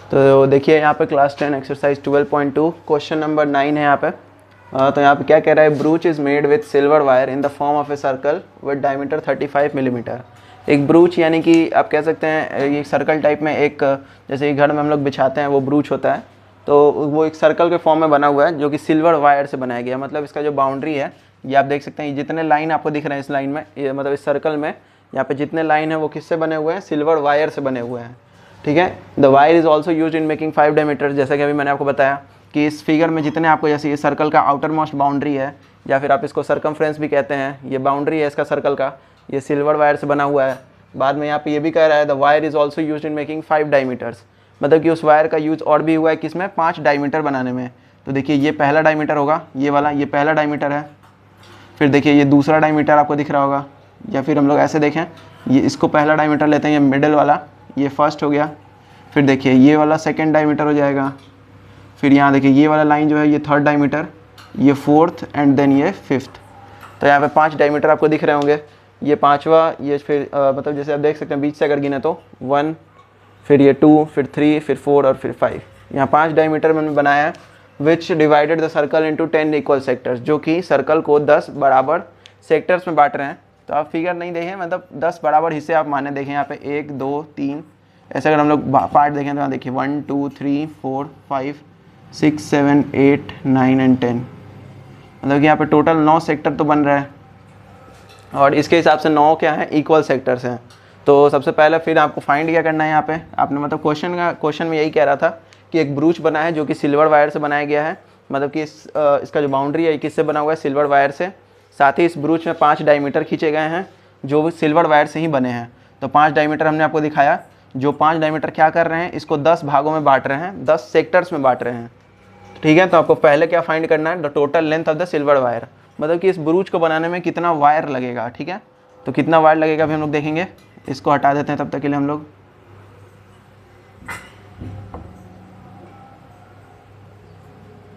तो देखिए यहाँ पे क्लास 10 एक्सरसाइज 12.2 क्वेश्चन नंबर 9 है यहाँ पे। तो यहाँ पे क्या कह रहा है, ब्रूच is made with silver wire in the form of a circle with diameter 35 millimetre. एक ब्रूच यानी कि आप कह सकते हैं ये सर्कल टाइप में, एक जैसे कि घर में हम लोग बिछाते हैं वो ब्रूच होता है, तो वो एक सर्कल के फॉर्म में बना हुआ है जो कि सिल्वर वायर से बनाया गया। मतलब इसका जो बाउंड्री है ये आप देख सकते हैं, जितने लाइन आपको दिख रहे हैं इस लाइन में, ये मतलब इस सर्कल में यहाँ पे जितने लाइन है वो किससे बने हुए हैं, सिल्वर वायर से बने हुए हैं। ठीक है, the wire is also use in making 5 diameter. जैसा कि अभी मैंने आपको बताया कि इस फिगर में जितने आपको, जैसे ये सर्कल का आउटर मोस्ट बाउंड्री है या फिर आप इसको सरकमफ्रेंस भी कहते हैं, ये बाउंड्री है इसका सर्कल का, ये सिल्वर वायर से बना हुआ है। बाद में यहाँ पे ये भी कह रहा है the wire is also use in making 5 diameters, मतलब कि उस वायर का यूज और भी हुआ है किसमें, 5 डायमीटर बनाने में। तो देखिए ये पहला डायमीटर होगा, ये वाला, ये पहला डायमीटर है। फिर देखिए ये दूसरा डायमीटर आपको दिख रहा होगा, या फिर हम लोग ऐसे देखें, ये इसको पहला डायमीटर लेते हैं, ये मिडिल वाला, ये फर्स्ट हो गया। फिर देखिए ये वाला सेकंड डायमीटर हो जाएगा। फिर यहाँ देखिए ये वाला लाइन जो है ये थर्ड डायमीटर, ये फोर्थ एंड देन ये फिफ्थ। तो यहाँ पे 5 डायमीटर आपको दिख रहे होंगे। ये पांचवा, ये फिर मतलब जैसे आप देख सकते हैं बीच से अगर गिने तो 1, फिर ये 2, फिर 3, फिर 4 और फिर 5। यहाँ 5 डायमीटर मैंने बनाया है, which divided the circle into 10 equal sectors, जो कि सर्कल को 10 बराबर सेक्टर्स में बांट रहे हैं। तो आप फिगर नहीं देखें, मतलब 10 बराबर हिस्से आप माने देखें यहाँ पे 1, 2, 3, ऐसे अगर हम लोग पार्ट देखें तो यहाँ देखिए 1, 2, 3, 4, 5, 6, 7, 8, 9 एंड 10, मतलब कि यहाँ पे टोटल 9 सेक्टर तो बन रहा है। और इसके हिसाब से 9 क्या है, इक्वल सेक्टर्स हैं। तो सबसे पहले फिर आपको फाइंड क्या करना है, यहाँ पे आपने मतलब क्वेश्चन में यही कह रहा था कि एक ब्रूच बना है जो कि सिल्वर वायर से बनाया गया है, मतलब कि इसका जो बाउंड्री है किससे बना हुआ है, सिल्वर वायर से। साथ ही इस ब्रूच में 5 डायमीटर खींचे गए हैं जो सिल्वर वायर से ही बने हैं। तो 5 डायमीटर हमने आपको दिखाया, जो 5 डायमीटर क्या कर रहे हैं, इसको 10 भागों में बांट रहे हैं, 10 सेक्टर्स में बांट रहे हैं। ठीक है, तो आपको पहले क्या फाइंड करना है, the total length of the silver wire, मतलब कि इस ब्रूच को बनाने में कितना वायर लगेगा। ठीक है, तो कितना वायर लगेगा अभी हम लोग देखेंगे। इसको हटा देते हैं तब तक के लिए हम लोग।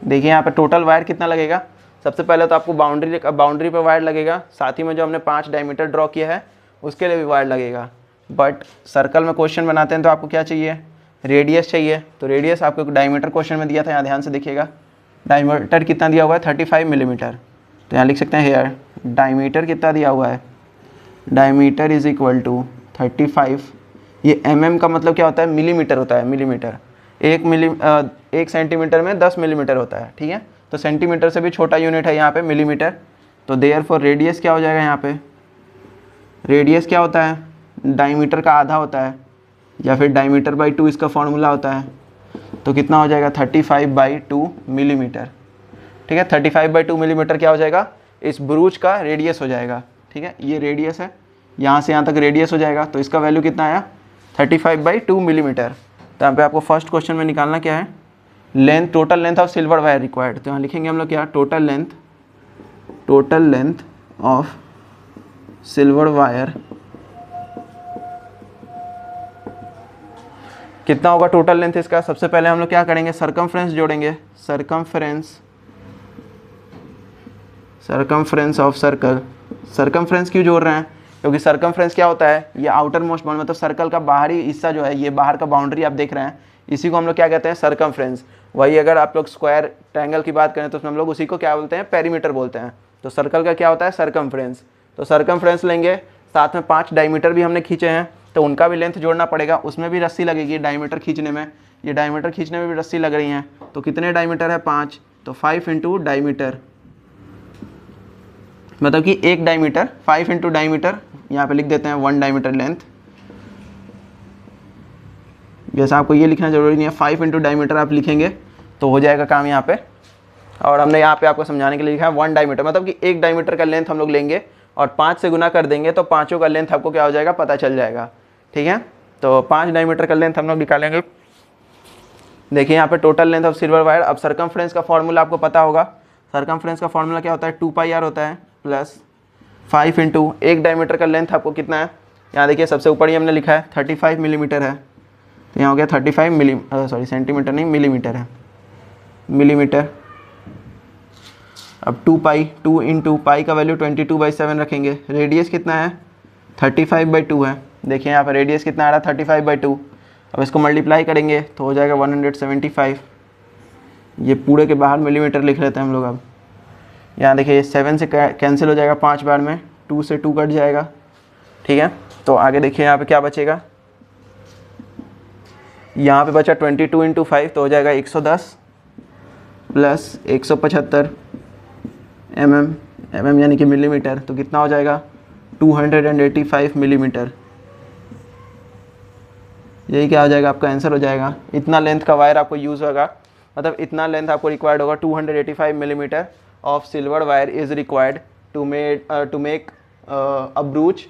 देखिए यहाँ पे टोटल वायर कितना लगेगा। सबसे पहले तो आपको बाउंड्री पे वायर लगेगा, साथ ही में जो हमने 5 डायमीटर ड्रॉ किया है उसके लिए भी वायर लगेगा। बट सर्कल में क्वेश्चन बनाते हैं तो आपको क्या चाहिए, रेडियस चाहिए। तो रेडियस आपको डायमीटर क्वेश्चन में दिया था, यहाँ ध्यान से देखिएगा। डायमीटर कितना दिया हुआ है, 35 मिलीमीटर। तो यहाँ लिख सकते हैं हेयर डायमीटर कितना दिया हुआ है, डायमीटर इज इक्वल टू 35। ये mm का मतलब क्या होता है, मिलीमीटर होता है, मिलीमीटर। 1 सेंटीमीटर में 10 मिलीमीटर होता है। ठीक है, तो सेंटीमीटर से भी छोटा यूनिट है यहाँ पे मिलीमीटर। तो देयरफॉर रेडियस क्या हो जाएगा, यहाँ पे रेडियस क्या होता है, डायमीटर का आधा होता है, या फिर डायमीटर बाई 2 इसका फॉर्मूला होता है। तो कितना हो जाएगा, 35/2 मिलीमीटर। ठीक है, 35/2 मिलीमीटर क्या हो जाएगा, इस ब्रूच का रेडियस हो जाएगा। ठीक है, ये रेडियस है, यहाँ से यहाँ तक रेडियस हो जाएगा। तो इसका वैल्यू कितना आया, 35/2 मिलीमीटर। तो यहाँ पे आपको फर्स्ट क्वेश्चन में निकालना क्या है, length, total length of silver wire required. तो यहाँ लिखेंगे हम लोग क्या, total length of silver wire कितना होगा, टोटल लेंथ इसका। सबसे पहले हम लोग क्या करेंगे, सरकमफ्रेंस जोड़ेंगे, सरकमफ्रेंस ऑफ सर्कल। सरकमफ्रेंस क्यों जोड़ रहे हैं, क्योंकि सरकमफ्रेंस क्या होता है, ये आउटर मोस्ट बाउंड्री, मतलब सर्कल का बाहरी हिस्सा जो है, ये बाहर का बाउंड्री आप देख रहे हैं, इसी को हम लोग क्या कहते हैं, सरकमफ्रेंस। वही अगर आप लोग स्क्वायर ट्रायंगल की बात करें तो उसमें हम लोग उसी को क्या बोलते हैं, पेरीमीटर बोलते हैं। तो सर्कल का क्या होता है, सरकमफ्रेंस। तो सरकमफ्रेंस लेंगे, साथ में 5 डायमीटर भी हमने खींचे हैं तो उनका भी लेंथ जोड़ना पड़ेगा, उसमें भी रस्सी लगेगी डायमीटर खींचने में। ये डायमीटर खींचने में भी रस्सी लग रही हैं। तो कितने डायमीटर है, 5। तो 5 इंटू डायमीटर, मतलब कि 1 डायमीटर, 5 इंटू डायमीटर, यहाँ पे लिख देते हैं 1 डायमीटर लेंथ। जैसा आपको ये लिखना जरूरी नहीं है, 5 इंटू डायमीटर आप लिखेंगे तो हो जाएगा काम यहाँ पे। और हमने यहाँ पे आपको समझाने के लिए लिखा है 1 डायमीटर, मतलब कि 1 डायमीटर का लेंथ हम लोग लेंगे और 5 से गुना कर देंगे तो पाँचों का लेंथ आपको क्या हो जाएगा, पता चल जाएगा। ठीक है, तो 5 डायमीटर का लेंथ हम लोग निकालेंगे। देखिए यहाँ पे total length of silver wire. अब सरकमफ्रेंस का फॉर्मूला आपको पता होगा, सरकमफ्रेंस का फॉर्मूला क्या होता है, 2πr होता है प्लस 5 इंटू 1 डायमीटर का लेंथ आपको कितना है, यहाँ देखिए सबसे ऊपर ही हमने लिखा है 35 मिलीमीटर है। तो यहाँ हो गया 35 सेंटीमीटर नहीं, मिलीमीटर है, मिलीमीटर। अब 2 इंटू पाई का वैल्यू 22/7 रखेंगे। रेडियस कितना है, 35/2 है। देखिए यहाँ पर रेडियस कितना आ रहा है, 35/2। अब इसको मल्टीप्लाई करेंगे तो हो जाएगा 175। ये पूरे के बाहर मिलीमीटर लिख लेते हैं हम लोग। अब यहाँ देखिए 7 से कैंसिल हो जाएगा 5 बार में, 2 से 2 कट जाएगा, ठीक है। तो आगे देखिए यहाँ पे क्या बचेगा, यहाँ पे बचा 22 इंटू 5 तो हो जाएगा 110 प्लस 175 mm यानी कि मिलीमीटर, तो कितना हो जाएगा 285 मिलीमीटर। यही क्या हो जाएगा, आपका आंसर हो जाएगा। इतना लेंथ का वायर आपको यूज़ होगा, मतलब इतना लेंथ आपको रिक्वायर्ड होगा। 285 millimetre of silver wire is required to make a brooch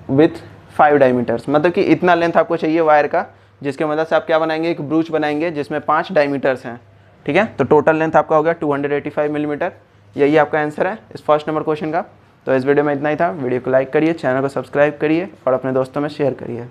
with 5 diameters. मतलब कि इतना लेंथ आपको चाहिए वायर का, जिसके मदद से आप क्या बनाएंगे, एक ब्रूच बनाएंगे जिसमें 5 डायमीटर्स हैं, ठीक है। तो टोटल लेंथ आपका हो गया 285 मिलीमीटर। यही आपका आंसर है इस फर्स्ट नंबर क्वेश्चन का। तो इस वीडियो में इतना ही था। वीडियो को लाइक करिए, चैनल को सब्सक्राइब करिए और अपने दोस्तों में शेयर करिए।